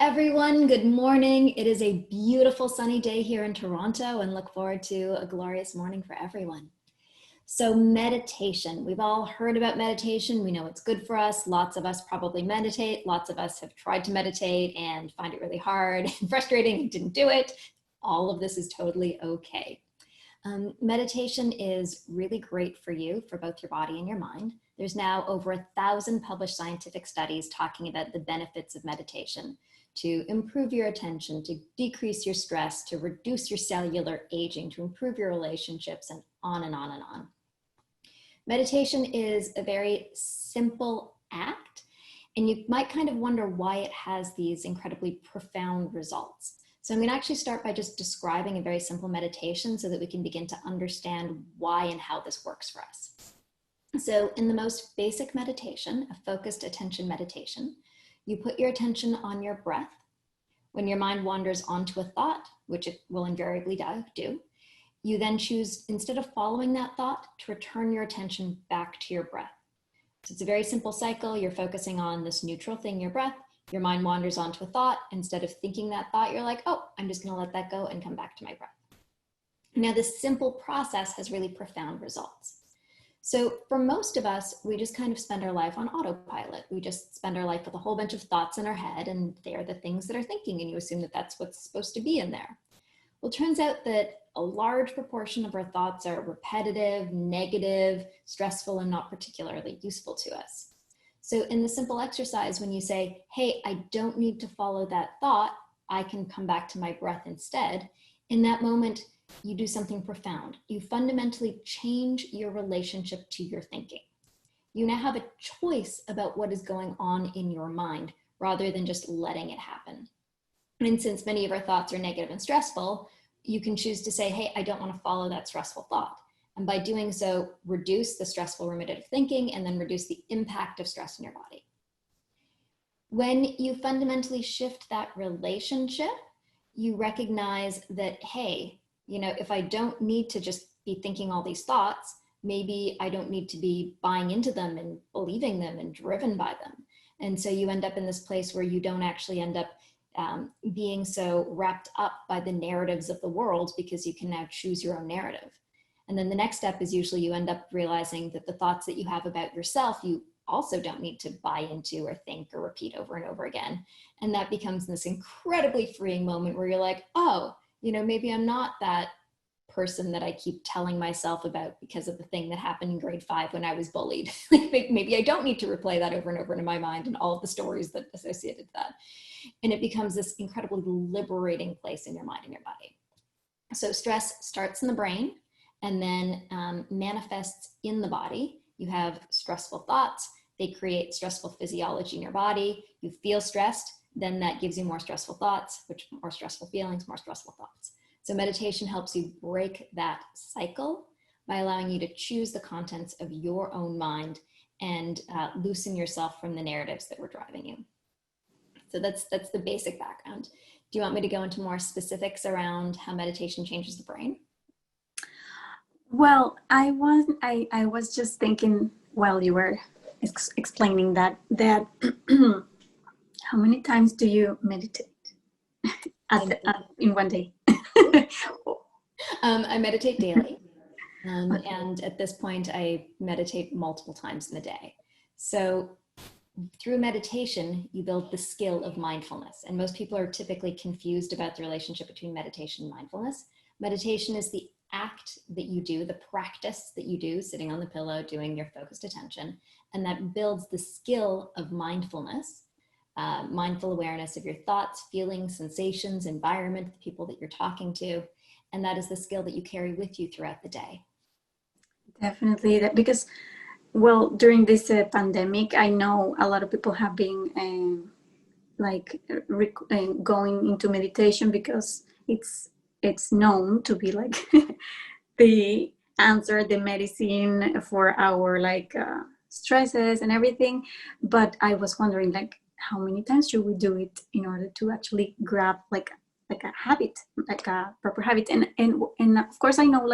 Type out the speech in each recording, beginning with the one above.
everyone. Good morning. It is a beautiful sunny day here in Toronto and look forward to a glorious morning for everyone. So meditation, we've all heard about meditation. We know it's good for us. Lots of us probably meditate. Lots of us have tried to meditate and find it really hard and frustrating and didn't do it. All of this is totally okay. Meditation is really great for you, for both your body and your mind. There's now over 1,000 published scientific studies talking about the benefits of meditation to improve your attention, to decrease your stress, to reduce your cellular aging, to improve your relationships, and on and on and on. Meditation is a very simple act, and you might kind of wonder why it has these incredibly profound results. So I'm going to actually start by just describing a very simple meditation so that we can begin to understand why and how this works for us. So in the most basic meditation, a focused attention meditation, you put your attention on your breath. When your mind wanders onto a thought, which it will invariably do, you then choose, instead of following that thought, to return your attention back to your breath. So it's a very simple cycle. You're focusing on this neutral thing, your breath. Your mind wanders onto a thought. Instead of thinking that thought, you're like, oh, I'm just going to let that go and come back to my breath. Now, this simple process has really profound results. So for most of us, we just kind of spend our life on autopilot. We just spend our life with a whole bunch of thoughts in our head, and they're the things that are thinking, and you assume that that's what's supposed to be in there. Well, it turns out that a large proportion of our thoughts are repetitive, negative, stressful, and not particularly useful to us. So in the simple exercise, when you say, hey, I don't need to follow that thought, I can come back to my breath instead, in that moment, you do something profound. You fundamentally change your relationship to your thinking. You now have a choice about what is going on in your mind rather than just letting it happen. And since many of our thoughts are negative and stressful, you can choose to say, hey, I don't want to follow that stressful thought. And by doing so, reduce the stressful ruminative thinking and then reduce the impact of stress in your body. When you fundamentally shift that relationship, you recognize that, hey, if I don't need to just be thinking all these thoughts, maybe I don't need to be buying into them and believing them and driven by them. And so you end up in this place where you don't actually end up being so wrapped up by the narratives of the world, because you can now choose your own narrative. And then the next step is usually you end up realizing that the thoughts that you have about yourself, you also don't need to buy into or think or repeat over and over again. And that becomes this incredibly freeing moment where you're like, oh, maybe I'm not that person that I keep telling myself about because of the thing that happened in grade 5 when I was bullied. Maybe I don't need to replay that over and over in my mind and all of the stories that associated that. And it becomes this incredibly liberating place in your mind and your body. So stress starts in the brain and then manifests in the body. You have stressful thoughts. They create stressful physiology in your body. You feel stressed. Then that gives you more stressful thoughts, which more stressful feelings, more stressful thoughts. So meditation helps you break that cycle by allowing you to choose the contents of your own mind and loosen yourself from the narratives that were driving you. So that's the basic background. Do you want me to go into more specifics around how meditation changes the brain? Well, I was just thinking while you were explaining that how many times do you meditate in one day? I meditate daily. And at this point, I meditate multiple times in the day. So through meditation, you build the skill of mindfulness. And most people are typically confused about the relationship between meditation and mindfulness. Meditation is the act that you do, the practice that you do, sitting on the pillow, doing your focused attention. And that builds the skill of mindfulness. Mindful awareness of your thoughts, feelings, sensations, environment, the people that you're talking to. And that is the skill that you carry with you throughout the day. Definitely, because, well, during this pandemic, I know a lot of people have been going into meditation because it's known to be like the answer, the medicine for our stresses and everything. But I was wondering, how many times should we do it in order to actually grab like a habit, like a proper habit? And of course I know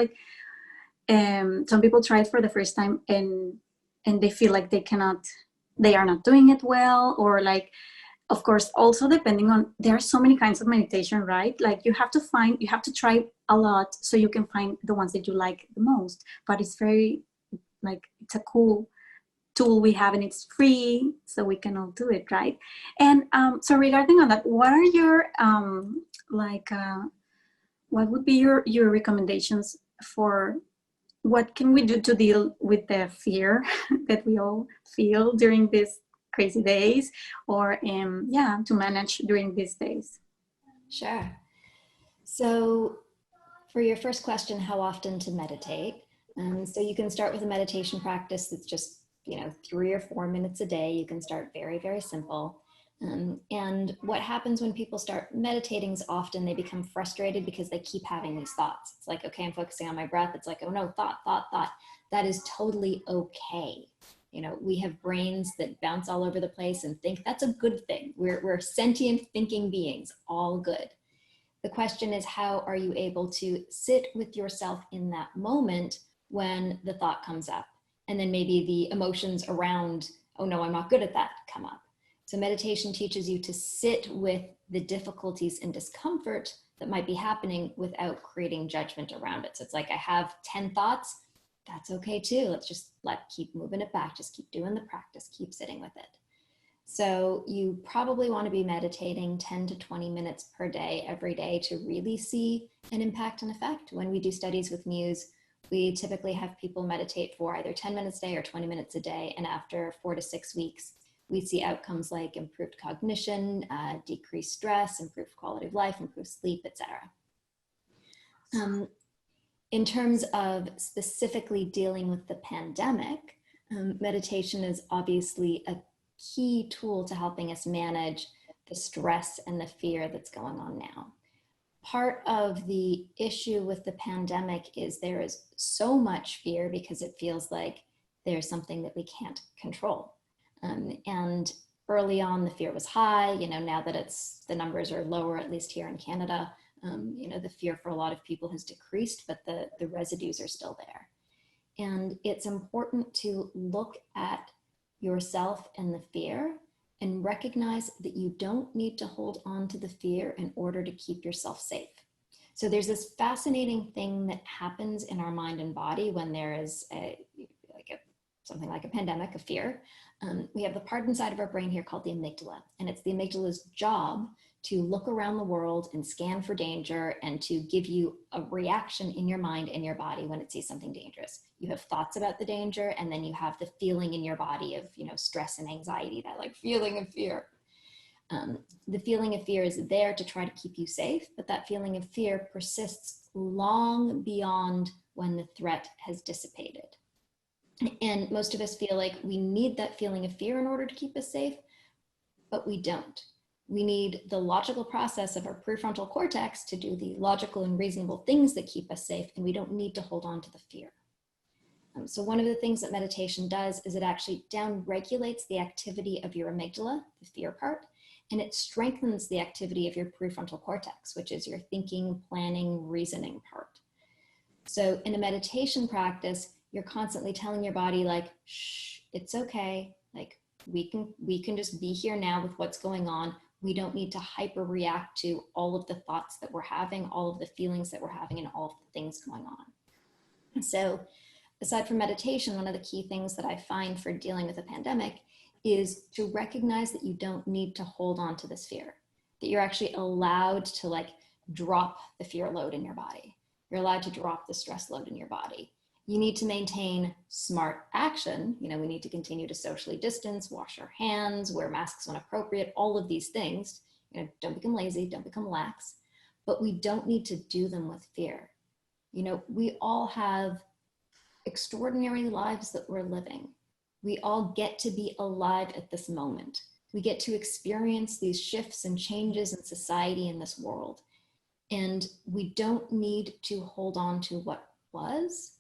some people try it for the first time and they feel like they are not doing it well, or of course, also depending on, there are so many kinds of meditation, right? Like you have to try a lot so you can find the ones that you like the most. But it's very, like, it's a cool tool we have, and it's free, so we can all do it, right? And so regarding on that, what are your what would be your recommendations for what can we do to deal with the fear that we all feel during these crazy days, or to manage during these days? Sure. So for your first question, how often to meditate? So you can start with a meditation practice that's just, 3 or 4 minutes a day. You can start very, very simple. And what happens when people start meditating is often they become frustrated because they keep having these thoughts. It's like, okay, I'm focusing on my breath. It's like, oh no, thought. That is totally okay. We have brains that bounce all over the place and think that's a good thing. We're sentient thinking beings, all good. The question is, how are you able to sit with yourself in that moment when the thought comes up? And then maybe the emotions around, oh no, I'm not good at that, come up. So meditation teaches you to sit with the difficulties and discomfort that might be happening without creating judgment around it. So it's like, I have 10 thoughts, that's okay too. Let's just keep moving it back. Just keep doing the practice, keep sitting with it. So you probably want to be meditating 10 to 20 minutes per day, every day, to really see an impact and effect. When we do studies with Muse, we typically have people meditate for either 10 minutes a day or 20 minutes a day. And after 4 to 6 weeks, we see outcomes like improved cognition, decreased stress, improved quality of life, improved sleep, etc. In terms of specifically dealing with the pandemic, meditation is obviously a key tool to helping us manage the stress and the fear that's going on now. Part of the issue with the pandemic is there is so much fear because it feels like there's something that we can't control. And early on, the fear was high. Now that the numbers are lower, at least here in Canada, the fear for a lot of people has decreased, but the residues are still there. And it's important to look at yourself and the fear and recognize that you don't need to hold on to the fear in order to keep yourself safe. So there's this fascinating thing that happens in our mind and body when there is something like a pandemic, a fear. We have the part inside of our brain here called the amygdala, and it's the amygdala's job to look around the world and scan for danger and to give you a reaction in your mind and your body when it sees something dangerous. You have thoughts about the danger, and then you have the feeling in your body of, stress and anxiety, that feeling of fear. The feeling of fear is there to try to keep you safe, but that feeling of fear persists long beyond when the threat has dissipated. And most of us feel like we need that feeling of fear in order to keep us safe, but we don't. We need the logical process of our prefrontal cortex to do the logical and reasonable things that keep us safe, and we don't need to hold on to the fear. So one of the things that meditation does is it actually down-regulates the activity of your amygdala, the fear part, and it strengthens the activity of your prefrontal cortex, which is your thinking, planning, reasoning part. So in a meditation practice, you're constantly telling your body shh, it's okay. We can just be here now with what's going on. We don't need to hyper react to all of the thoughts that we're having, all of the feelings that we're having, and all of the things going on. So aside from meditation, one of the key things that I find for dealing with a pandemic is to recognize that you don't need to hold on to this fear, that you're actually allowed to drop the fear load in your body. You're allowed to drop the stress load in your body. You need to maintain smart action. We need to continue to socially distance, wash our hands, wear masks when appropriate, all of these things. Don't become lazy, don't become lax, but we don't need to do them with fear. We all have extraordinary lives that we're living. We all get to be alive at this moment. We get to experience these shifts and changes in society in this world. And we don't need to hold on to what was.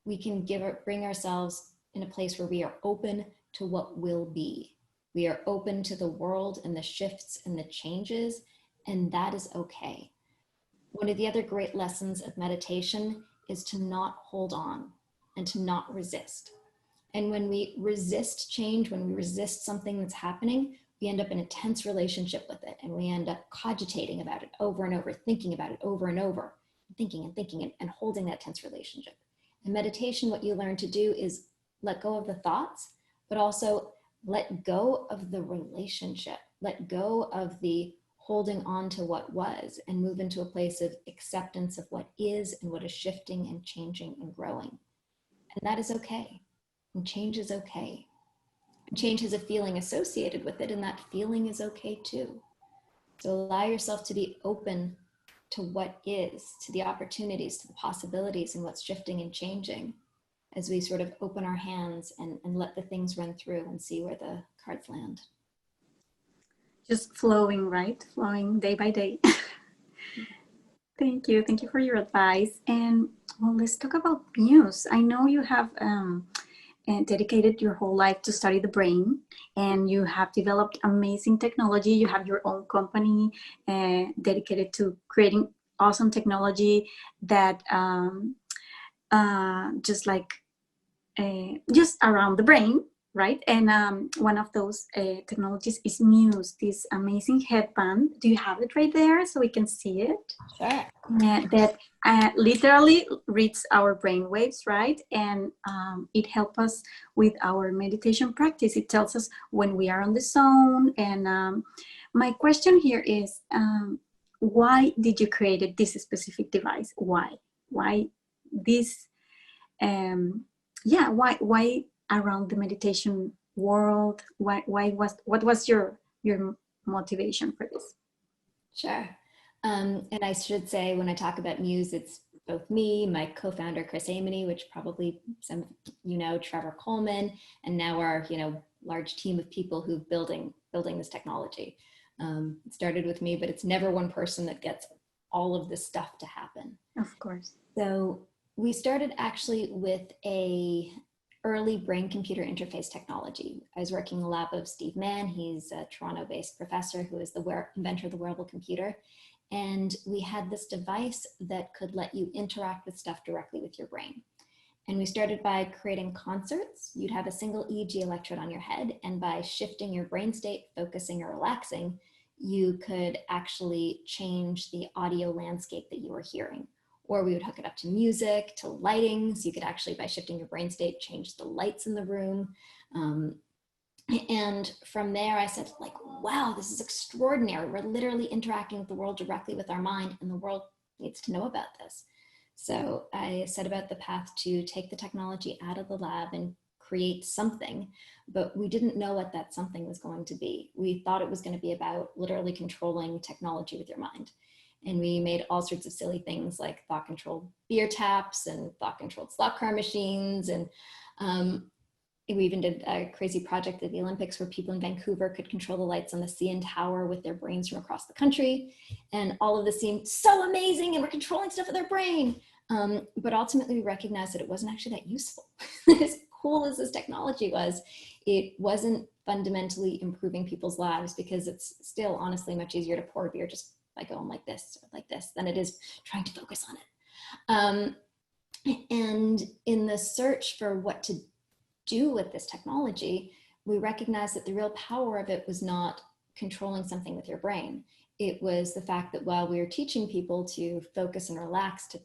We can bring ourselves in a place where we are open to what will be. We are open to the world and the shifts and the changes, and that is okay. One of the other great lessons of meditation is to not hold on and to not resist. And when we resist change, when we resist something that's happening, we end up in a tense relationship with it, and we end up cogitating about it over and over, thinking about it over and over, thinking and holding that tense relationship. In meditation, what you learn to do is let go of the thoughts, but also let go of the relationship, let go of the holding on to what was, and move into a place of acceptance of what is and what is shifting and changing and growing. And that is okay. And change is okay. Change has a feeling associated with it, and that feeling is okay too. So allow yourself to be open to what is, to the opportunities, to the possibilities, and what's shifting and changing, as we sort of open our hands and let the things run through and see where the cards land. Just flowing, right? Flowing day by day. Thank you. Thank you for your advice. And well, let's talk about Muse. I know you have dedicated your whole life to study the brain, and you have developed amazing technology. You have your own company dedicated to creating awesome technology that just like just around the brain, right? And one of those technologies is Muse, this amazing headband. Do you have it right there so we can see it? Sure. That literally reads our brain waves, right? And it helps us with our meditation practice. It tells us when we are on the zone. And my question here is, why did you create this specific device? Why this? Why around the meditation world? What was your motivation for this? Sure. And I should say, when I talk about Muse, it's both me, my co-founder, Chris Amony, which probably some of you know, Trevor Coleman, and now our, large team of people who building this technology. It started with me, but it's never one person that gets all of this stuff to happen. Of course. So we started actually with a early brain-computer interface technology. I was working in the lab of Steve Mann. He's a Toronto-based professor who is the inventor of the wearable computer. And we had this device that could let you interact with stuff directly with your brain. And we started by creating concerts. You'd have a single EEG electrode on your head, and by shifting your brain state, focusing or relaxing, you could actually change the audio landscape that you were hearing. Or we would hook it up to music, to lighting. So you could actually, by shifting your brain state, change the lights in the room. And from there I said, like, wow, this is extraordinary. We're literally interacting with the world directly with our mind, and the world needs to know about this. So I set about the path to take the technology out of the lab and create something, but we didn't know what that something was going to be. We thought it was going to be about literally controlling technology with your mind. And we made all sorts of silly things like thought-controlled beer taps and thought-controlled slot car machines. And we even did a crazy project at the Olympics where people in Vancouver could control the lights on the CN Tower with their brains from across the country. And all of this seemed so amazing, and we're controlling stuff with our brain. But ultimately we recognized that it wasn't actually that useful. As cool as this technology was, it wasn't fundamentally improving people's lives, because it's still honestly much easier to pour a beer just by going like this or like this than it is trying to focus on it. And in the search for what to do with this technology, we recognized that the real power of it was not controlling something with your brain. It was the fact that while we were teaching people to focus and relax, to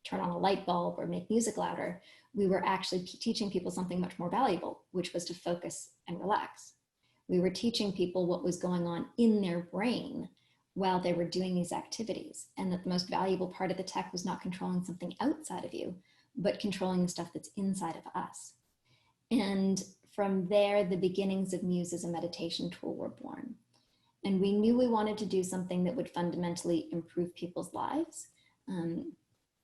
turn on a light bulb or make music louder, we were actually teaching people something much more valuable, which was to focus and relax. We were teaching people what was going on in their brain while they were doing these activities, and that the most valuable part of the tech was not controlling something outside of you, but controlling the stuff that's inside of us. And from there, the beginnings of Muse as a meditation tool were born. And we knew we wanted to do something that would fundamentally improve people's lives. And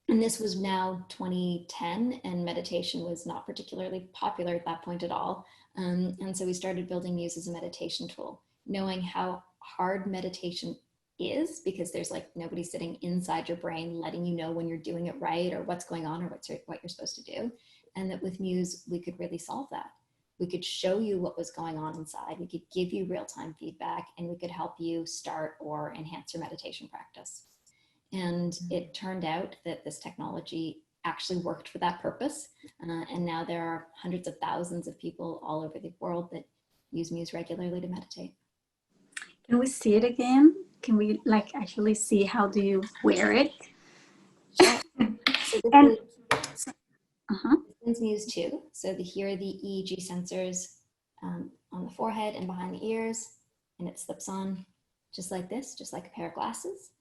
this was now 2010, and meditation was not particularly popular at that point at all. And so we started building Muse as a meditation tool, knowing how hard meditation is, because there's like nobody sitting inside your brain letting you know when you're doing it right, or what's going on, or what you're supposed to do. And that with Muse, we could really solve that. We could show you what was going on inside. We could give you real-time feedback, and we could help you start or enhance your meditation practice. And it turned out that this technology actually worked for that purpose. And now there are hundreds of thousands of people all over the world that use Muse regularly to meditate. Can we see it again? Can we like actually see how do you wear it? Sure. So this And is uh-huh. this is Muse 2. So here are the EEG sensors on the forehead and behind the ears, and it slips on just like this, just like a pair of glasses.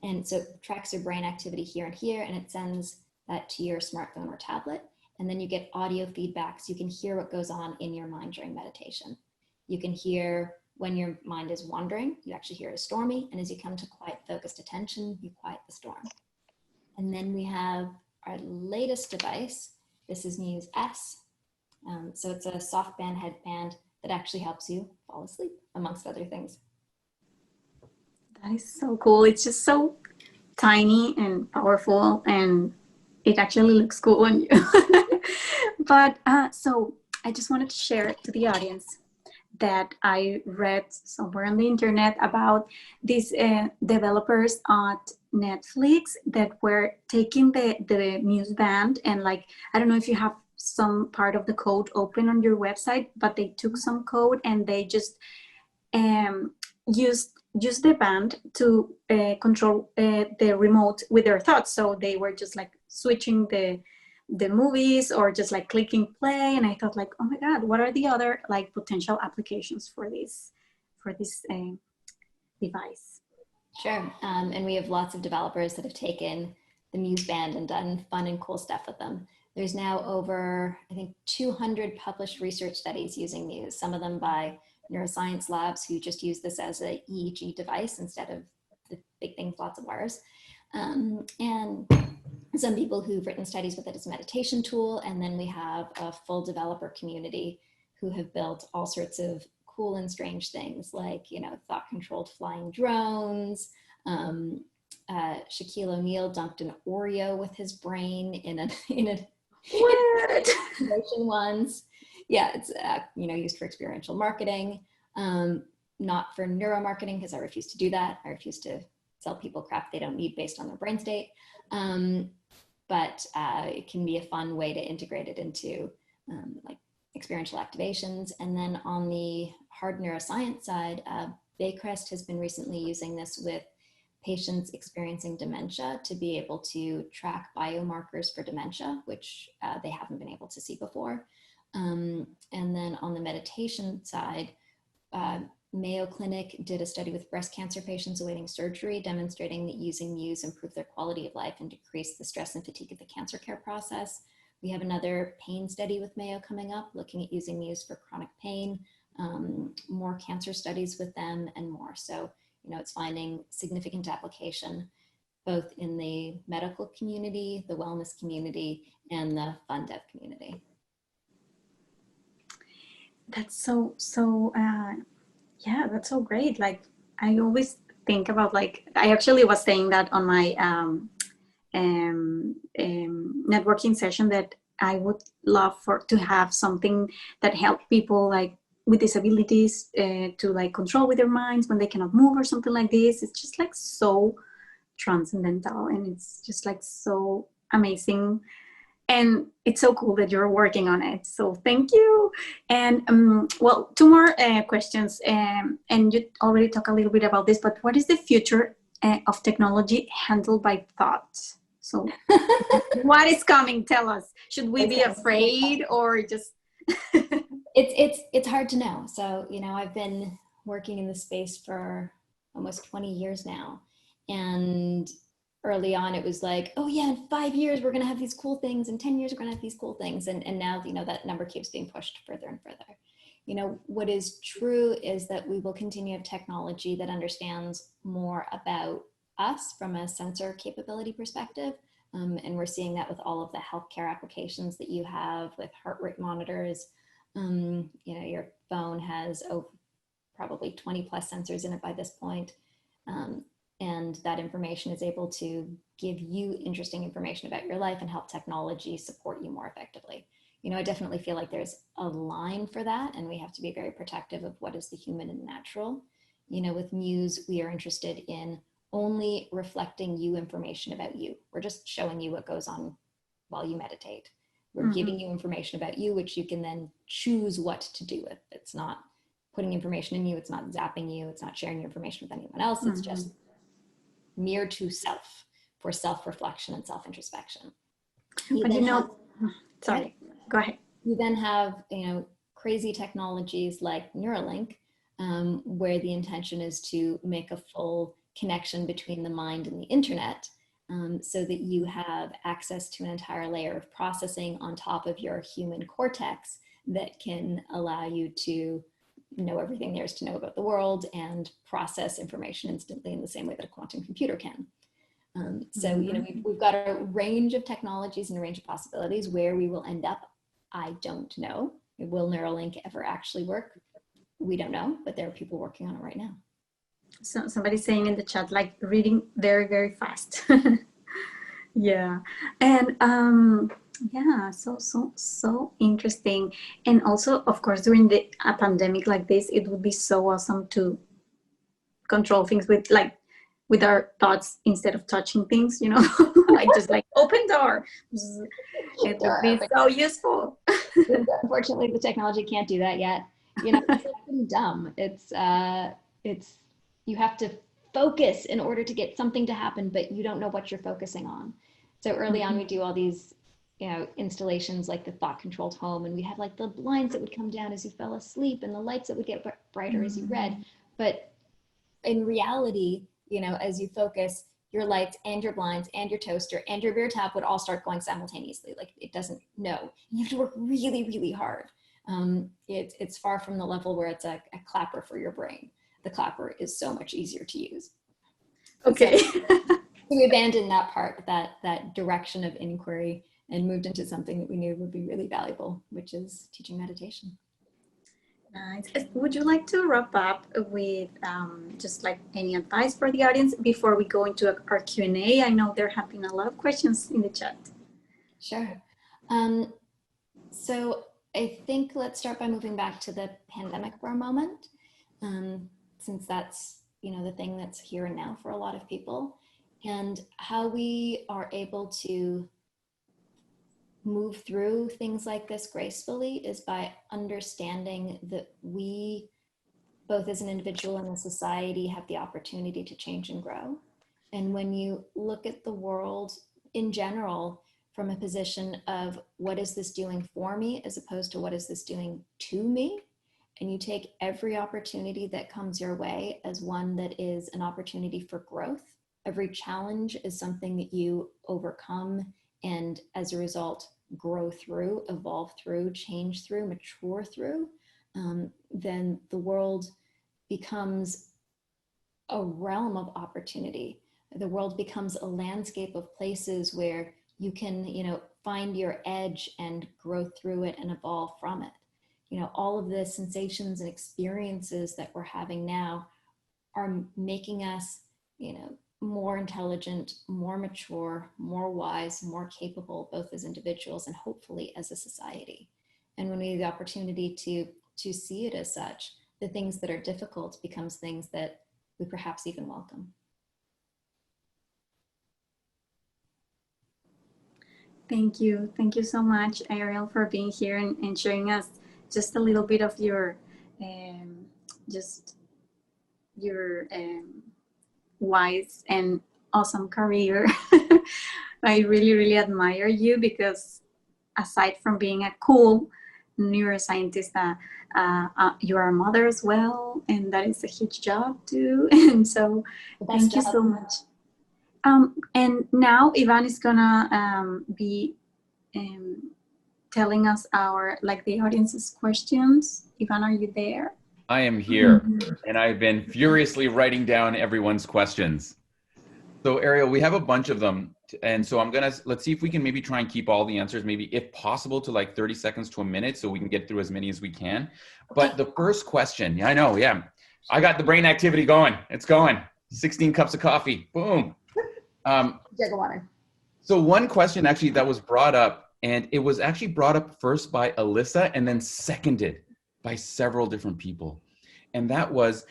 And so it tracks your brain activity here and here, and it sends that to your smartphone or tablet. And then you get audio feedback, so you can hear what goes on in your mind during meditation. You can hear when your mind is wandering, you actually hear it as stormy. And as you come to quiet, focused attention, you quiet the storm. And then we have our latest device. This is Muse S. So it's a soft band headband that actually helps you fall asleep, amongst other things. That is so cool. It's just so tiny and powerful, and it actually looks cool on you. But so I just wanted to share to the audience that I read somewhere on the internet about these developers at Netflix that were taking the Muse band, and like, I don't know if you have some part of the code open on your website, but they took some code and they just used the band to control the remote with their thoughts. So they were just like switching the movies or just like clicking play. And I thought like, oh my God, what are the other like potential applications for this device? Sure. And we have lots of developers that have taken the Muse band and done fun and cool stuff with them. There's now over, I think, 200 published research studies using Muse, some of them by neuroscience labs who just use this as an EEG device instead of the big things, lots of wires. And some people who've written studies with it as a meditation tool. And then we have a full developer community who have built all sorts of cool and strange things like, thought-controlled flying drones. Shaquille O'Neal dunked an Oreo with his brain in a What? motion ones. Yeah, it's used for experiential marketing, not for neuromarketing, because I refuse to do that. I refuse to sell people crap they don't need based on their brain state. But it can be a fun way to integrate it into like experiential activations. And then on the hard neuroscience side, Baycrest has been recently using this with patients experiencing dementia to be able to track biomarkers for dementia, which they haven't been able to see before. And then on the meditation side, Mayo Clinic did a study with breast cancer patients awaiting surgery, demonstrating that using Muse improved their quality of life and decreased the stress and fatigue of the cancer care process. We have another pain study with Mayo coming up, looking at using Muse for chronic pain, more cancer studies with them, and more. So, it's finding significant application both in the medical community, the wellness community, and the fun dev community. That's so yeah, that's so great. Like, I always think about, like, I actually was saying that on my networking session, that I would love to have something that help people like with disabilities to like control with their minds when they cannot move or something like this. It's just like so transcendental, and it's just like so amazing. And it's so cool that you're working on it. So thank you. And well, two more questions. And you already talked a little bit about this, but what is the future of technology handled by thought? So what is coming? Tell us. Should we be afraid or just... It's hard to know. So, I've been working in this space for almost 20 years now. And early on, it was like, oh yeah, in 5 years, we're going to have these cool things. In 10 years, we're going to have these cool things. And now, that number keeps being pushed further and further. What is true is that we will continue to have technology that understands more about us from a sensor capability perspective. And we're seeing that with all of the healthcare applications that you have with heart rate monitors. Your phone has probably 20 plus sensors in it by this point. And that information is able to give you interesting information about your life and help technology support you more effectively. I definitely feel like there's a line for that, and we have to be very protective of what is the human and natural. With Muse, we are interested in only reflecting you information about you. We're just showing you what goes on while you meditate. We're giving you information about you, which you can then choose what to do with. It's not putting information in you. It's not zapping you. It's not sharing your information with anyone else. It's just near to self for self-reflection and self-introspection. But you know, sorry, go ahead. You then have, crazy technologies like Neurolink, where the intention is to make a full connection between the mind and the internet, so that you have access to an entire layer of processing on top of your human cortex that can allow you to know everything there is to know about the world and process information instantly in the same way that a quantum computer can. So, we've got a range of technologies and a range of possibilities. Where we will end up, I don't know. Will Neuralink ever actually work? We don't know, but there are people working on it right now. So somebody's saying in the chat, like reading very, very fast. Yeah. And yeah, so interesting. And also, of course, during a pandemic like this, it would be so awesome to control things with our thoughts instead of touching things, like just like open door. It would be so useful. Unfortunately, the technology can't do that yet. It's pretty dumb. It's you have to focus in order to get something to happen, but you don't know what you're focusing on. So early on, we do all these, installations like the thought-controlled home, and we have like the blinds that would come down as you fell asleep, and the lights that would get brighter as you read. But in reality, as you focus, your lights and your blinds and your toaster and your rear tab would all start going simultaneously. Like it doesn't know. You have to work really, really hard. It's far from the level where it's a clapper for your brain. The clapper is so much easier to use. Okay. So we abandoned that part, that direction of inquiry, and moved into something that we knew would be really valuable, which is teaching meditation. Nice. Would you like to wrap up with just like any advice for the audience before we go into our Q&A? I know there have been a lot of questions in the chat. Sure. So I think let's start by moving back to the pandemic for a moment, since that's, the thing that's here and now for a lot of people, and how we are able to move through things like this gracefully is by understanding that we, both as an individual and a society, have the opportunity to change and grow. And when you look at the world in general from a position of what is this doing for me, as opposed to what is this doing to me, and you take every opportunity that comes your way as one that is an opportunity for growth, every challenge is something that you overcome and as a result grow through, evolve through, change through, mature through, then the world becomes a realm of opportunity. The world becomes a landscape of places where you can, find your edge and grow through it and evolve from it. All of the sensations and experiences that we're having now are making us, more intelligent, more mature, more wise, more capable, both as individuals and hopefully as a society. And when we have the opportunity to see it as such, the things that are difficult becomes things that we perhaps even welcome. Thank you. Thank you so much, Ariel, for being here and sharing us just a little bit of your wise and awesome career. I really, really admire you because aside from being a cool neuroscientist, you are a mother as well, and that is a huge job too. And so thank you so much. And now Ivan is gonna be telling us the audience's questions. Ivan, are you there? I am here, and I've been furiously writing down everyone's questions. So Ariel, we have a bunch of them. And so let's see if we can maybe try and keep all the answers, maybe if possible to like 30 seconds to a minute so we can get through as many as we can. But the first question, yeah, I know, yeah. I got the brain activity going. It's going. 16 cups of coffee, boom. Jug of water. So one question actually that was brought up, and it was actually brought up first by Alyssa and then seconded by several different people. And that was,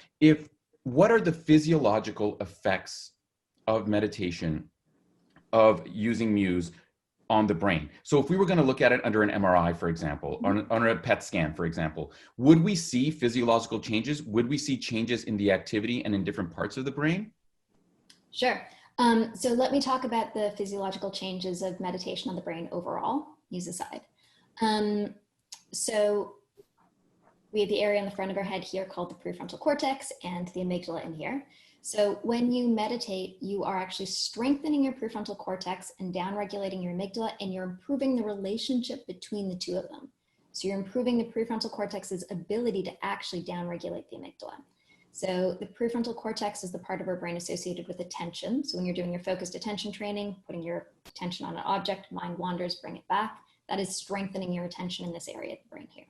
what are the physiological effects of meditation, of using Muse on the brain. So if we were going to look at it under an MRI, for example, on a PET scan, for example, would we see physiological changes? Would we see changes in the activity and in different parts of the brain? Sure. So let me talk about the physiological changes of meditation on the brain overall, use aside. So we have the area on the front of our head here called the prefrontal cortex and the amygdala in here. So when you meditate, you are actually strengthening your prefrontal cortex and downregulating your amygdala, and you're improving the relationship between the two of them. So you're improving the prefrontal cortex's ability to actually downregulate the amygdala. So the prefrontal cortex is the part of our brain associated with attention. So when you're doing your focused attention training, putting your attention on an object, mind wanders, bring it back. That is strengthening your attention in this area of the brain here.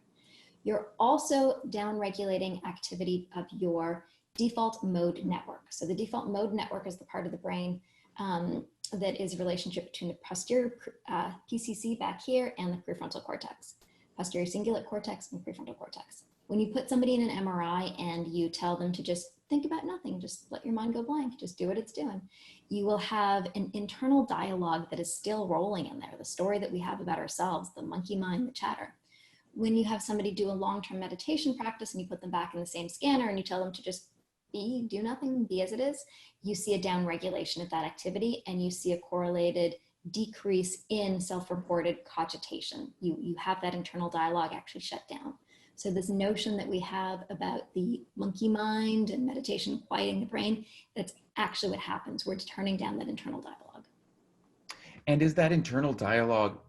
You're also downregulating activity of your default mode network. So the default mode network is the part of the brain that is a relationship between the posterior PCC back here and the prefrontal cortex, posterior cingulate cortex and prefrontal cortex. When you put somebody in an MRI and you tell them to just think about nothing, just let your mind go blank, just do what it's doing, you will have an internal dialogue that is still rolling in there, the story that we have about ourselves, the monkey mind, the chatter. When you have somebody do a long-term meditation practice and you put them back in the same scanner and you tell them to just be, do nothing, be as it is, you see a downregulation of that activity and you see a correlated decrease in self-reported cogitation. You have that internal dialogue actually shut down. So this notion that we have about the monkey mind and meditation quieting the brain, that's actually what happens. We're turning down that internal dialogue. And is that internal dialogue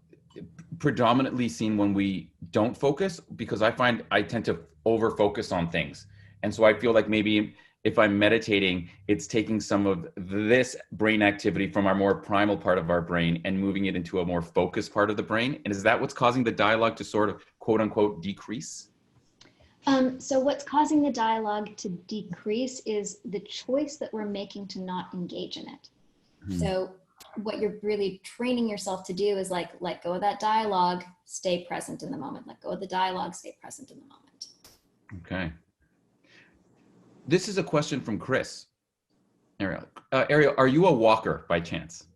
predominantly seen when we don't focus? Because I find I tend to over-focus on things. And so I feel like maybe if I'm meditating, it's taking some of this brain activity from our more primal part of our brain and moving it into a more focused part of the brain. And is that what's causing the dialogue to sort of quote unquote decrease? So what's causing the dialogue to decrease is the choice that we're making to not engage in it. So what you're really training yourself to do is like, let go of that dialogue, stay present in the moment. Let go of the dialogue, stay present in the moment. Okay. This is a question from Chris. Ariel, Ariel, are you a walker by chance?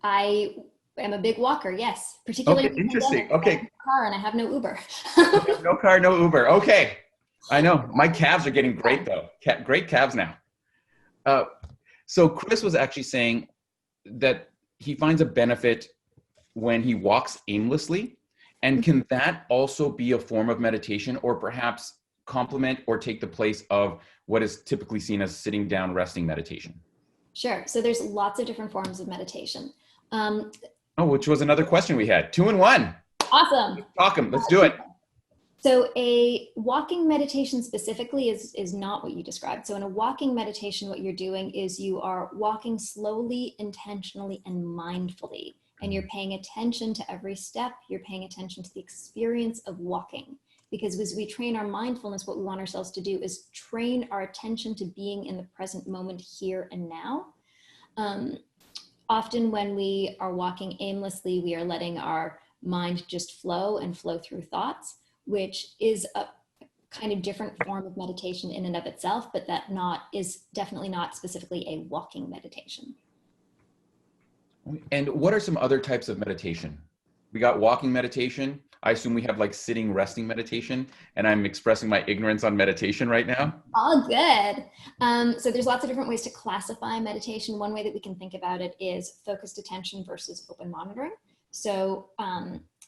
I am a big walker, yes. Particularly okay, interesting. Okay. I have no car and I have no Uber. No car, no Uber. Okay. I know. My calves are getting great though. Great calves now. So Chris was actually saying that he finds a benefit when he walks aimlessly. And can that also be a form of meditation, or perhaps complement or take the place of what is typically seen as sitting down resting meditation? Sure. So there's lots of different forms of meditation. Which was another question we had. 2 in 1. Awesome. Let's do it. So a walking meditation specifically is not what you described. So in a walking meditation, what you're doing is you are walking slowly, intentionally, and mindfully. And you're paying attention to every step. You're paying attention to the experience of walking. Because as we train our mindfulness, what we want ourselves to do is train our attention to being in the present moment here and now. Often when we are walking aimlessly, we are letting our mind just flow and flow through thoughts, which is a kind of different form of meditation in and of itself, but that is definitely not specifically a walking meditation. And what are some other types of meditation? We got walking meditation. I assume we have like sitting, resting meditation, and I'm expressing my ignorance on meditation right now. All good. So there's lots of different ways to classify meditation. One way that we can think about it is focused attention versus open monitoring. So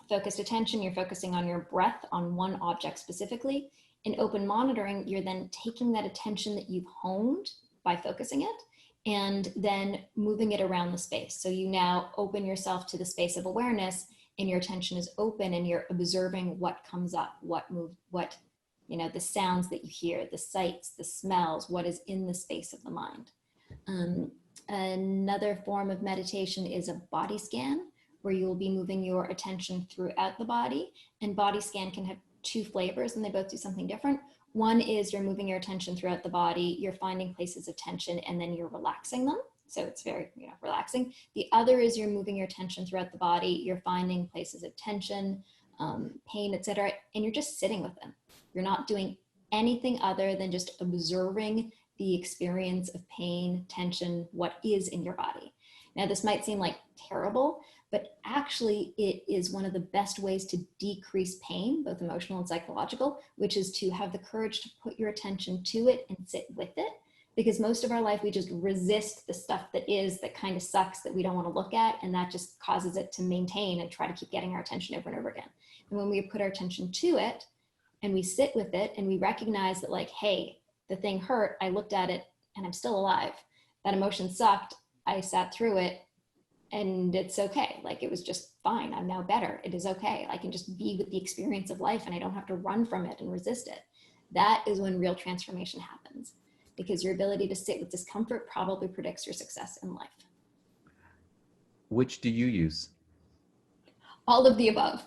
focused attention, you're focusing on your breath on one object specifically. In open monitoring, you're then taking that attention that you've honed by focusing it and then moving it around the space. So you now open yourself to the space of awareness, and your attention is open and you're observing what comes up, what moves, the sounds that you hear, the sights, the smells, what is in the space of the mind. Another form of meditation is a body scan, where you'll be moving your attention throughout the body. And body scan can have 2 flavors and they both do something different. One is you're moving your attention throughout the body, you're finding places of tension, and then you're relaxing them. So it's very relaxing. The other is you're moving your attention throughout the body, you're finding places of tension, pain, etc., and you're just sitting with them. You're not doing anything other than just observing the experience of pain, tension, what is in your body. Now, this might seem like terrible, but actually it is one of the best ways to decrease pain, both emotional and psychological, which is to have the courage to put your attention to it and sit with it. Because most of our life, we just resist the stuff that kind of sucks, that we don't want to look at. And that just causes it to maintain and try to keep getting our attention over and over again. And when we put our attention to it and we sit with it and we recognize that, like, hey, the thing hurt, I looked at it and I'm still alive. That emotion sucked, I sat through it, and it's okay. Like, it was just fine. I'm now better. It is okay. I can just be with the experience of life and I don't have to run from it and resist it. That is when real transformation happens, because your ability to sit with discomfort probably predicts your success in life. Which do you use? All of the above.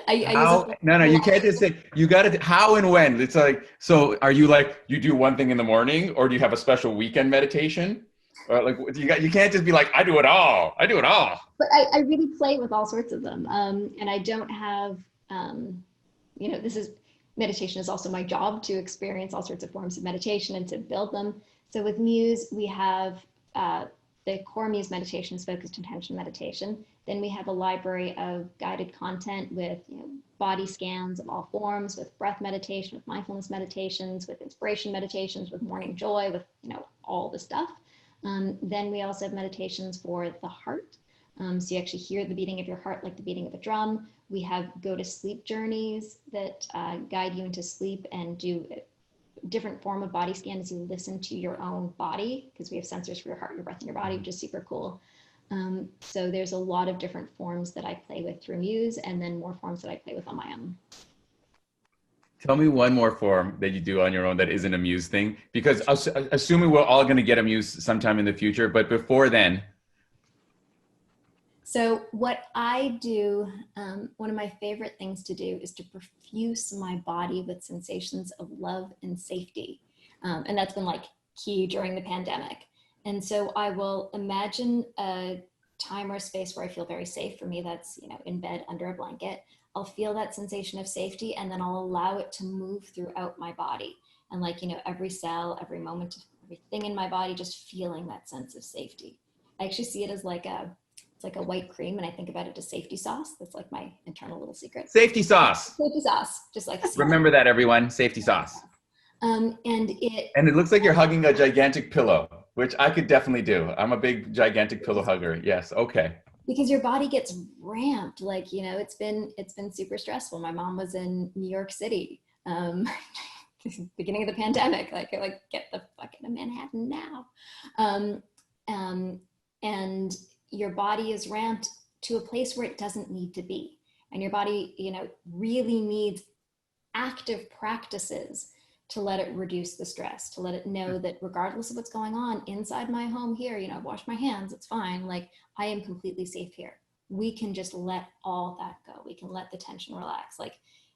I use it. No, you can't just say, you got to, how and when. It's like, so are you like, you do one thing in the morning, or do you have a special weekend meditation? Or like, you can't just be like, I do it all. But I really play with all sorts of them. And I don't have, meditation is also my job, to experience all sorts of forms of meditation and to build them. So with Muse, we have the core Muse meditation is focused intention meditation. Then we have a library of guided content with body scans of all forms, with breath meditation, with mindfulness meditations, with inspiration meditations, with morning joy, with all the stuff. Then we also have meditations for the heart. So you actually hear the beating of your heart like the beating of a drum. We have go to sleep journeys that guide you into sleep and do a different form of body scan as you listen to your own body, because we have sensors for your heart, your breath, and your body, which is super cool. So there's a lot of different forms that I play with through Muse, and then more forms that I play with on my own. Tell me one more form that you do on your own that isn't a Muse thing, because assuming we're all going to get a Muse sometime in the future, but before then. So what I do, one of my favorite things to do is to perfuse my body with sensations of love and safety. And that's been like key during the pandemic. And so I will imagine a time or space where I feel very safe. For me, that's, in bed under a blanket. I'll feel that sensation of safety, and then I'll allow it to move throughout my body. And every cell, every moment, everything in my body, just feeling that sense of safety. I actually see it as it's like a white cream, and I think about it as safety sauce. That's like my internal little secret. Safety sauce. Safety sauce, just like remember that, everyone. Safety sauce. And it looks like you're hugging a gigantic pillow, which I could definitely do. I'm a big gigantic pillow hugger. Yes. Okay. Because your body gets ramped. It's been super stressful. My mom was in New York City, beginning of the pandemic. Get the fuck into Manhattan now. And your body is ramped to a place where it doesn't need to be. And your body, really needs active practices to let it reduce the stress, to let it know that regardless of what's going on inside my home here, I've washed my hands, it's fine. I am completely safe here. We can just let all that go. We can let the tension relax.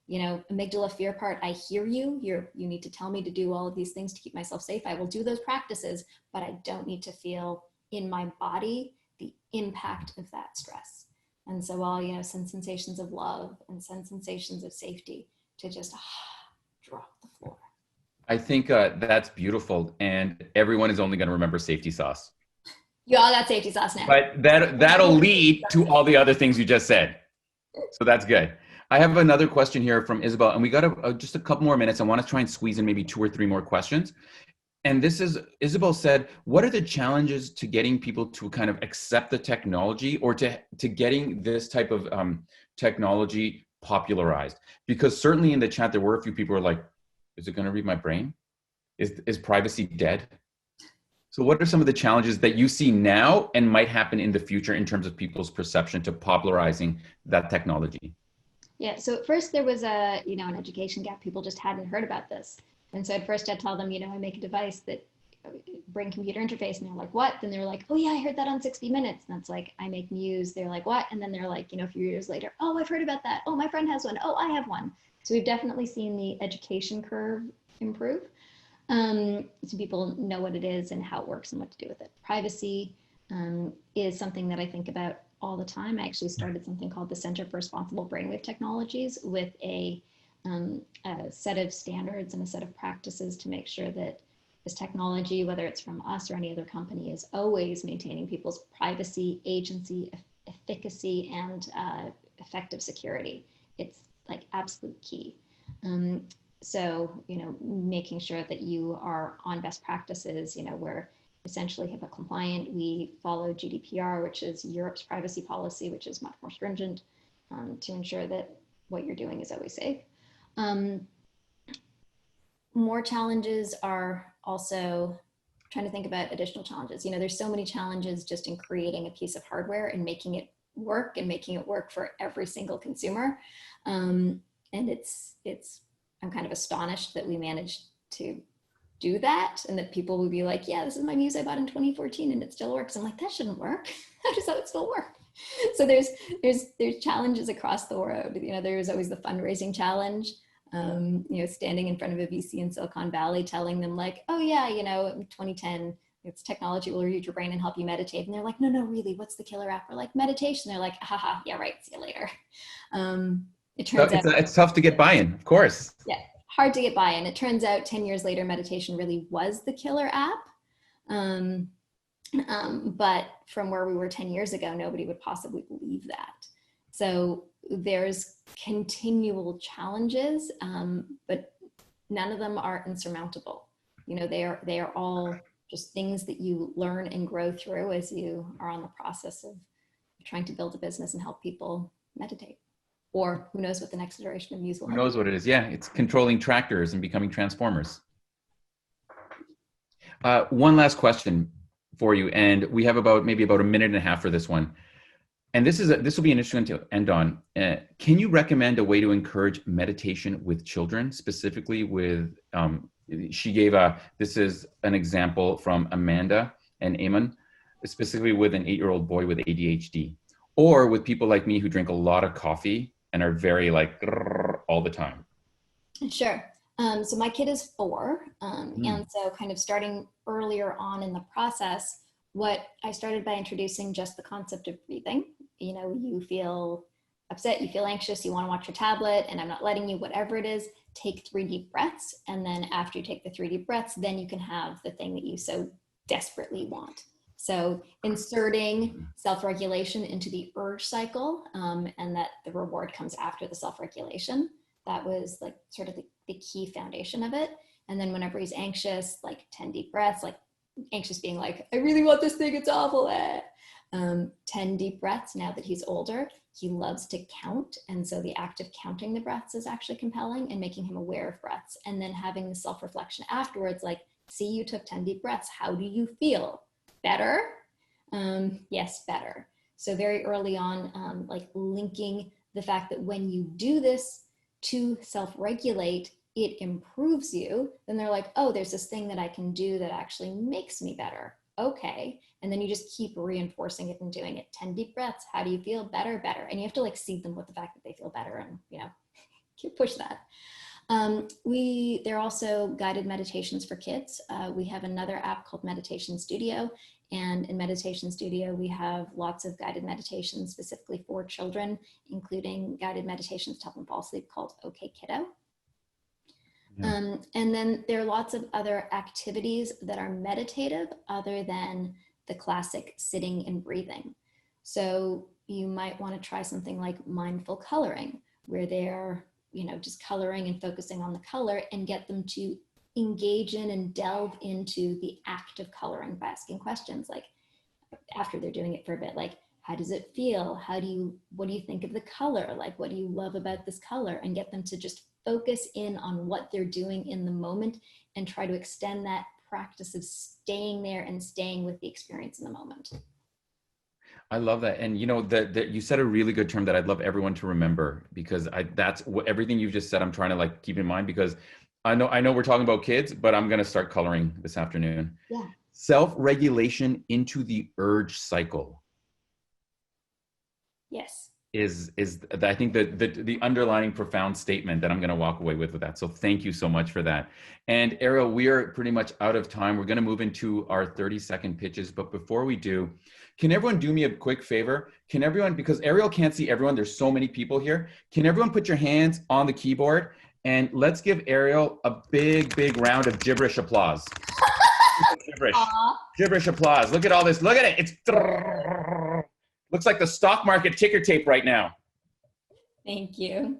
Amygdala fear part, I hear you. You need to tell me to do all of these things to keep myself safe. I will do those practices, but I don't need to feel in my body the impact of that stress. And so I'll, send sensations of love and send sensations of safety to just drop the floor. I think that's beautiful, and everyone is only going to remember safety sauce. You all got safety sauce now. But that'll lead to all the other things you just said. So that's good. I have another question here from Isabel, and we got just a couple more minutes. I want to try and squeeze in maybe 2 or 3 more questions. And this is, Isabel said, what are the challenges to getting people to kind of accept the technology, or to getting this type of technology popularized? Because certainly in the chat, there were a few people who were like, is it going to read my brain? Is privacy dead? So what are some of the challenges that you see now and might happen in the future in terms of people's perception to popularizing that technology? Yeah, so at first there was an education gap. People just hadn't heard about this. And so at first I'd tell them, I make a device that bring computer interface, and they're like, what? Then they're like, oh yeah, I heard that on 60 Minutes. And that's like, I make Muse. They're like, what? And then they're like, a few years later, oh, I've heard about that. Oh, my friend has one. Oh, I have one. So we've definitely seen the education curve improve. So people know what it is and how it works and what to do with it. Privacy is something that I think about all the time. I actually started something called the Center for Responsible Brainwave Technologies with a set of standards and a set of practices to make sure that this technology, whether it's from us or any other company, is always maintaining people's privacy, agency, efficacy and effective security. It's like absolute key. So, making sure that you are on best practices, we're essentially HIPAA compliant. We follow GDPR, which is Europe's privacy policy, which is much more stringent, to ensure that what you're doing is always safe. More challenges are also trying to think about additional challenges. There's so many challenges just in creating a piece of hardware and making it work for every single consumer. And I'm kind of astonished that we managed to do that, and that people would be like, yeah, this is my Muse I bought in 2014 and it still works. I'm like, that shouldn't work. How does that still work? So there's challenges across the road. There's always the fundraising challenge. Standing in front of a VC in Silicon Valley, telling them like, oh yeah, in 2010, it's technology will read your brain and help you meditate. And they're like, no, really, what's the killer app? We're like, meditation. They're like, haha, yeah, right, see you later. It turns out it's tough to get buy-in, of course. Yeah, hard to get buy-in. It turns out 10 years later, meditation really was the killer app. But from where we were 10 years ago, nobody would possibly believe that. So there's continual challenges, but none of them are insurmountable. They are all just things that you learn and grow through as you are on the process of trying to build a business and help people meditate. Or who knows what the next iteration of Muse will Who knows what it is? Yeah, it's controlling tractors and becoming transformers. One last question for you, and we have maybe about a minute and a half for this one. And this will be an interesting to end on. Can you recommend a way to encourage meditation with children, specifically with, this is an example from Amanda and Eamon, specifically with an 8-year-old boy with ADHD, or with people like me who drink a lot of coffee and are very like all the time? Sure. So my kid is 4. And so kind of starting earlier on in the process, what I started by introducing just the concept of breathing. You feel upset, you feel anxious, you want to watch your tablet, and I'm not letting you, whatever it is, take 3 deep breaths. And then after you take the 3 deep breaths, then you can have the thing that you so desperately want. So inserting self-regulation into the urge cycle, and that the reward comes after the self-regulation. That was like sort of the key foundation of it. And then whenever he's anxious, like 10 deep breaths, like anxious being like, I really want this thing, it's awful. 10 deep breaths. Now that he's older, he loves to count. And so the act of counting the breaths is actually compelling and making him aware of breaths. And then having the self-reflection afterwards, like, see, you took 10 deep breaths. How do you feel? Better? Yes, better. So very early on, like linking the fact that when you do this to self-regulate, it improves you. Then they're like, oh, there's this thing that I can do that actually makes me better. Okay. And then you just keep reinforcing it and doing it. 10 deep breaths. How do you feel? Better, better. And you have to like seed them with the fact that they feel better and, push that. There are also guided meditations for kids. We have another app called Meditation Studio. And in Meditation Studio, we have lots of guided meditations specifically for children, including guided meditations to help them fall asleep called OK Kiddo. Yeah. And then there are lots of other activities that are meditative other than the classic sitting and breathing. So you might want to try something like mindful coloring, where they're, just coloring and focusing on the color, and get them to engage in and delve into the act of coloring by asking questions like, after they're doing it for a bit, like, how does it feel? What do you think of the color? Like, what do you love about this color? And get them to just focus in on what they're doing in the moment and try to extend that practice of staying there and staying with the experience in the moment. I love that. And you said a really good term that I'd love everyone to remember, because that's what everything you've just said, I'm trying to like keep in mind, because I know we're talking about kids, but I'm going to start coloring this afternoon. Yeah. Self-regulation into the urge cycle. Yes. Is I think the underlying profound statement that I'm going to walk away with that. So thank you so much for that. And Ariel, we are pretty much out of time. We're going to move into our 30-second pitches. But before we do, can everyone do me a quick favor? Can everyone, because Ariel can't see everyone, there's so many people here. Can everyone put your hands on the keyboard? And let's give Ariel a big, big round of gibberish applause. Gibberish applause. Look at all this. Look at it. It's Looks like the stock market ticker tape right now. Thank you.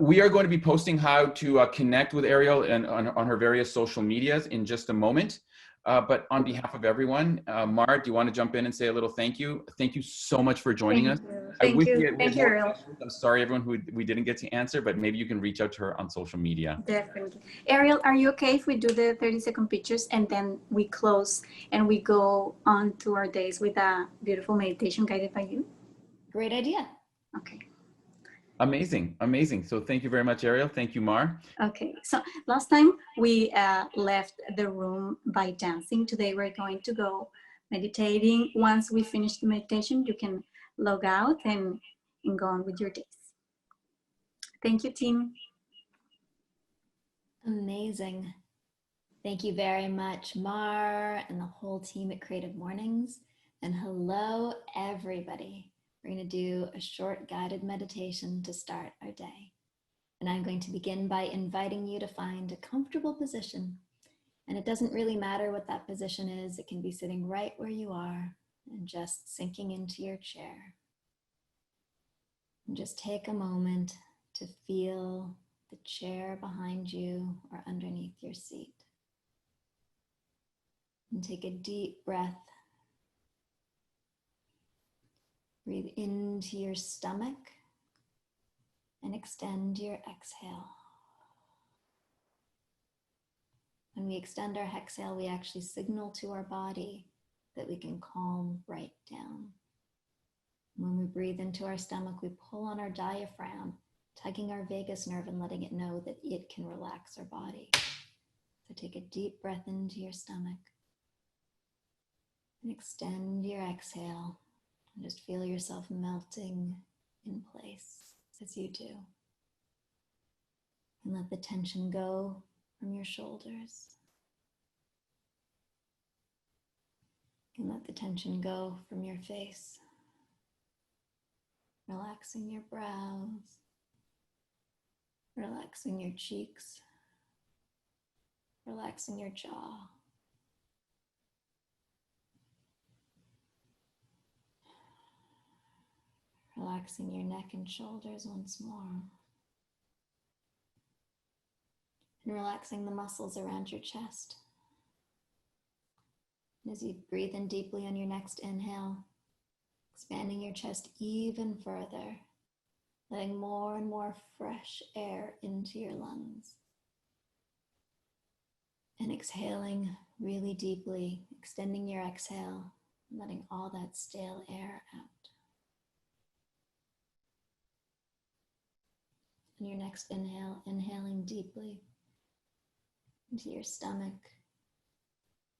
We are going to be posting how to connect with Ariel and on her various social medias in just a moment. But on behalf of everyone, Mar, do you want to jump in and say a little thank you? Thank you so much for joining us. Thank you. Thank you, Ariel. I'm sorry, everyone, who we didn't get to answer, but maybe you can reach out to her on social media. Definitely. Ariel, are you okay if we do the 30-second pictures and then we close and we go on to our days with a beautiful meditation guided by you? Great idea. Okay. Amazing, amazing. So thank you very much, Ariel. Thank you, Mar. Okay, so last time we left the room by dancing. Today we're going to go meditating. Once we finish the meditation, you can log out and go on with your days. Thank you, team. Amazing. Thank you very much, Mar and the whole team at Creative Mornings. And hello, everybody. We're going to do a short guided meditation to start our day. And I'm going to begin by inviting you to find a comfortable position. And it doesn't really matter what that position is. It can be sitting right where you are and just sinking into your chair. And just take a moment to feel the chair behind you or underneath your seat. And take a deep breath. Breathe into your stomach and extend your exhale. When we extend our exhale, we actually signal to our body that we can calm right down. When we breathe into our stomach, we pull on our diaphragm, tugging our vagus nerve and letting it know that it can relax our body. So take a deep breath into your stomach and extend your exhale. And just feel yourself melting in place as you do. And let the tension go from your shoulders. And let the tension go from your face. Relaxing your brows. Relaxing your cheeks. Relaxing your jaw. Relaxing your neck and shoulders once more. And relaxing the muscles around your chest. And as you breathe in deeply on your next inhale, expanding your chest even further, letting more and more fresh air into your lungs. And exhaling really deeply, extending your exhale, and letting all that stale air out. And your next inhale, inhaling deeply into your stomach,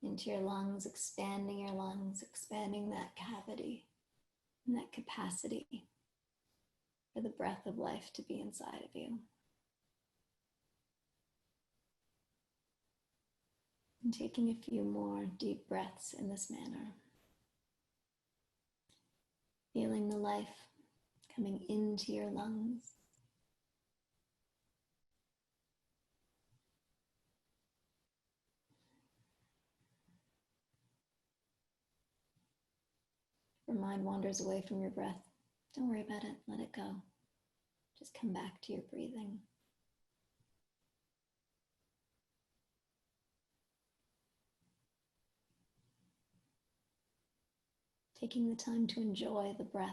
into your lungs, expanding that cavity and that capacity for the breath of life to be inside of you. And taking a few more deep breaths in this manner. Feeling the life coming into your lungs. If your mind wanders away from your breath, don't worry about it, let it go. Just come back to your breathing. Taking the time to enjoy the breath,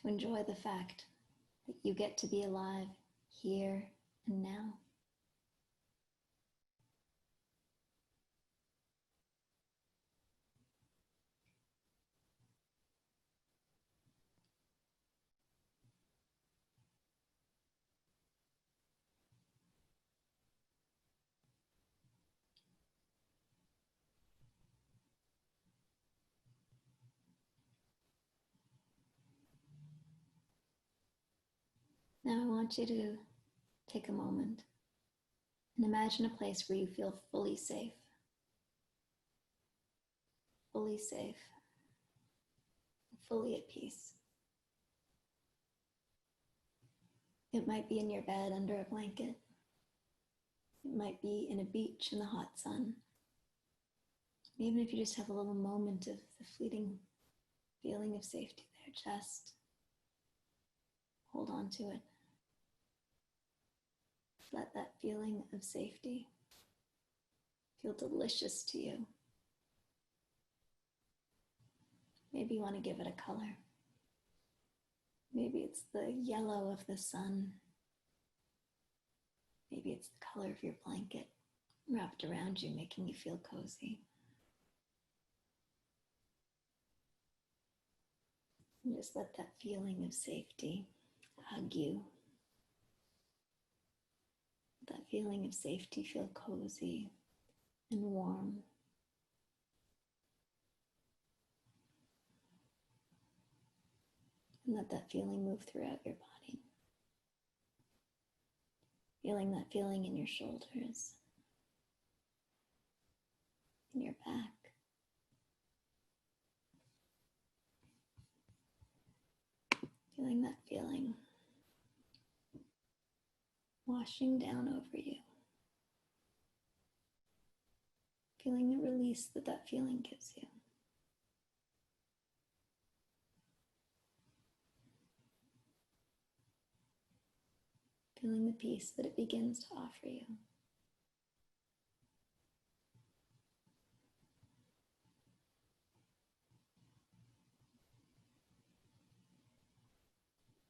to enjoy the fact that you get to be alive here and now. Now I want you to take a moment and imagine a place where you feel fully safe. Fully safe. Fully at peace. It might be in your bed under a blanket. It might be in a beach in the hot sun. Even if you just have a little moment of the fleeting feeling of safety there, just hold on to it. Let that feeling of safety feel delicious to you. Maybe you want to give it a color. Maybe it's the yellow of the sun. Maybe it's the color of your blanket wrapped around you, making you feel cozy. And just let that feeling of safety hug you. Let that feeling of safety feel cozy and warm. And let that feeling move throughout your body. Feeling that feeling in your shoulders, in your back. Feeling that feeling washing down over you. Feeling the release that that feeling gives you. Feeling the peace that it begins to offer you.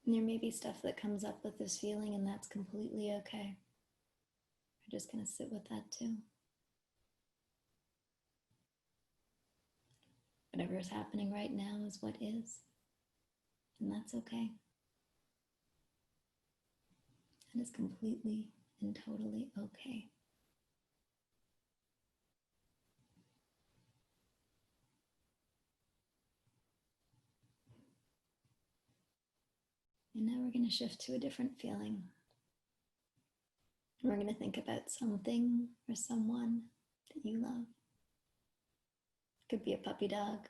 And there may be stuff that comes up with this feeling, and that's completely okay. We're just going to sit with that too. Whatever is happening right now is what is, and that's okay. That is completely and totally okay. And now we're going to shift to a different feeling. We're going to think about something or someone that you love. It could be a puppy dog.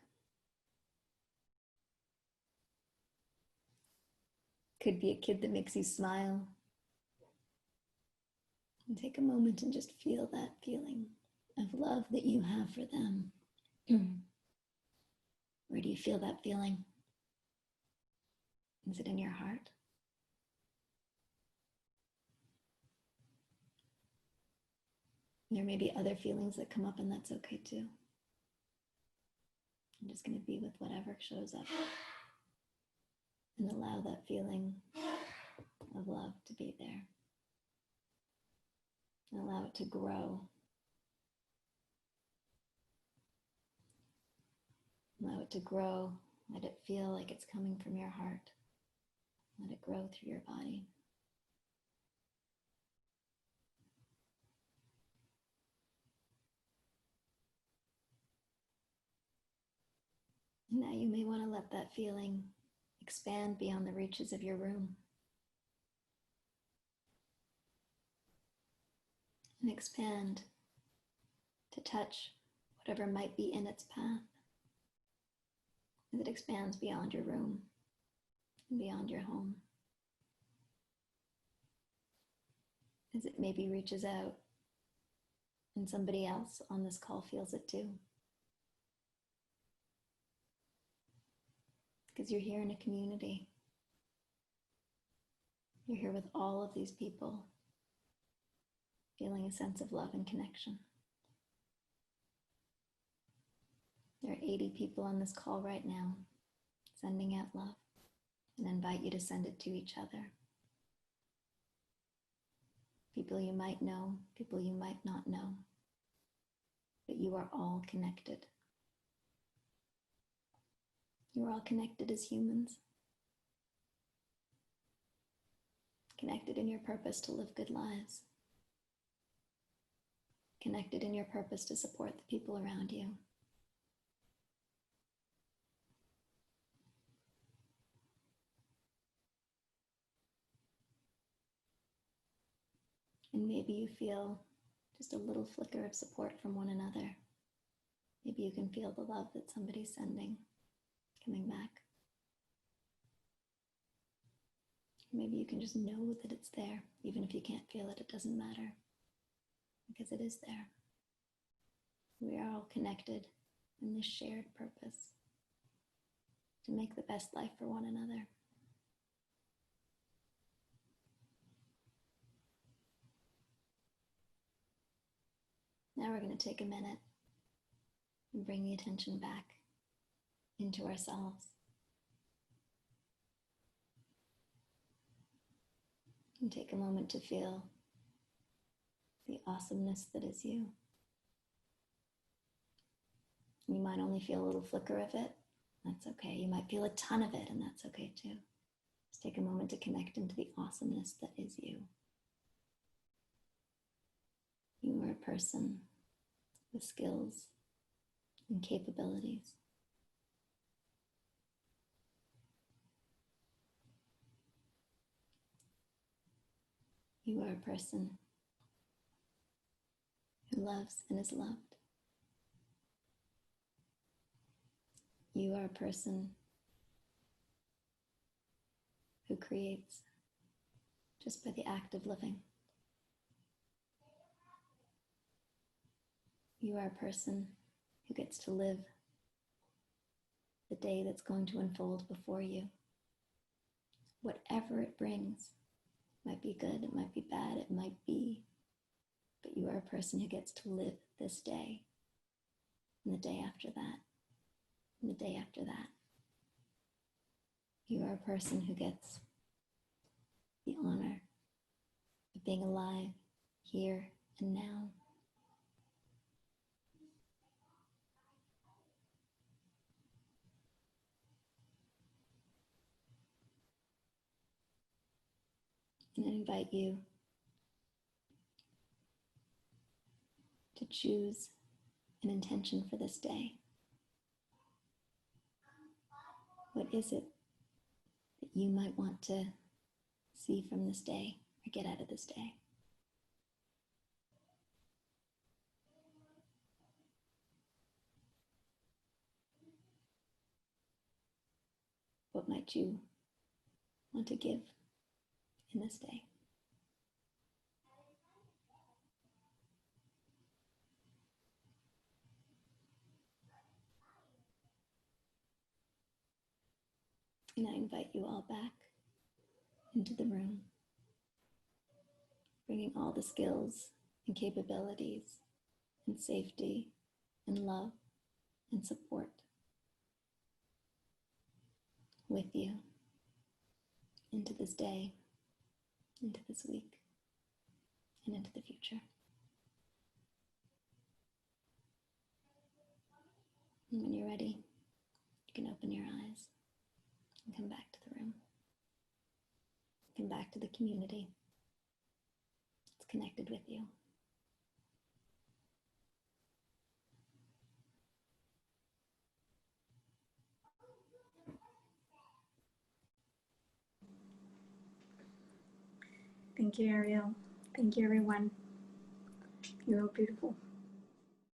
Could be a kid that makes you smile. And take a moment and just feel that feeling of love that you have for them. Where do you feel that feeling? Is it in your heart? There may be other feelings that come up, and that's okay too. I'm just going to be with whatever shows up and allow that feeling of love to be there. And allow it to grow. Allow it to grow. Let it feel like it's coming from your heart. Let it grow through your body. And now you may want to let that feeling expand beyond the reaches of your room. And expand to touch whatever might be in its path as it expands beyond your room and beyond your home. As it maybe reaches out and somebody else on this call feels it too. Because you're here in a community. You're here with all of these people, feeling a sense of love and connection. There are 80 people on this call right now, sending out love, and invite you to send it to each other. People you might know, people you might not know, but you are all connected. You are all connected as humans. Connected in your purpose to live good lives. Connected in your purpose to support the people around you. And maybe you feel just a little flicker of support from one another. Maybe you can feel the love that somebody's sending, coming back. Maybe you can just know that it's there. Even if you can't feel it, it doesn't matter. Because it is there. We are all connected in this shared purpose to make the best life for one another. Now we're going to take a minute and bring the attention back into ourselves. And take a moment to feel the awesomeness that is you. You might only feel a little flicker of it. That's okay. You might feel a ton of it, and that's okay too. Just take a moment to connect into the awesomeness that is you. You are a person with skills and capabilities. You are a person who loves and is loved. You are a person who creates just by the act of living. You are a person who gets to live the day that's going to unfold before you. Whatever it brings, it might be good, it might be bad, it might be, but you are a person who gets to live this day, and the day after that, and the day after that. You are a person who gets the honor of being alive here and now. And I invite you to choose an intention for this day. What is it that you might want to see from this day or get out of this day? What might you want to give in this day? And I invite you all back into the room, bringing all the skills and capabilities and safety and love and support with you into this day, into this week, and into the future. And when you're ready, you can open your eyes and come back to the room. Come back to the community. It's connected with you. Thank you, Ariel. Thank you, everyone. You're all beautiful.